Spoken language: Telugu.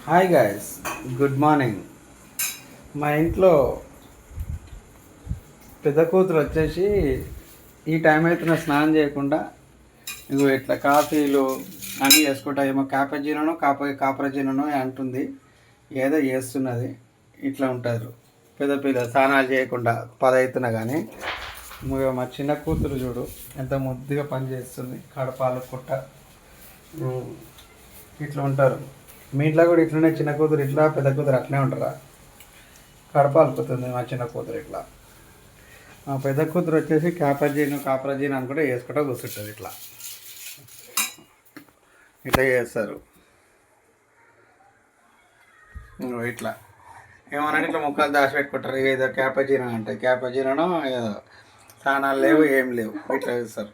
Hi guys, good morning. మా ఇంట్లో పెద్ద కూతురు వచ్చేసి ఈ టైం అయితే స్నానం చేయకుండా ఇగో ఇట్లా కాఫీలు అన్నీ చేసుకుంటా. ఏమో కాపరజీనో అంటుంది, ఏదో చేస్తున్నది. ఇట్లా ఉంటారు పెద్ద పిల్లలు స్నానాలు చేయకుండా 10 అవుతున్నా కానీ. మా చిన్న కూతురు చూడు ఎంత ముద్దుగా పని చేస్తుంది, కడపాలు పుట్ట. ఇట్లా ఉంటారు. మీ ఇంట్లో కూడా ఇట్లనే చిన్న కూతురు ఇట్లా, పెద్ద కూతురు అట్లనే ఉంటారా? కడప అలుపుతుంది మా చిన్న కూతురు ఇట్లా. మా పెద్ద కూతురు వచ్చేసి కాపరజీన్ అని కూడా వేసుకుంటూ కూర్చుంటుంది. ఇట్లా ఇట్లా చేస్తారు. ఇట్లా ఏమన్నా ఇట్లా ముక్కలు దాచిపెట్టుకుంటారు. ఏదో క్యాపజీనో అంటే క్యాపజీనో ఏదో స్నానాలు లేవు, ఏం లేవు, ఇట్లా చేస్తారు.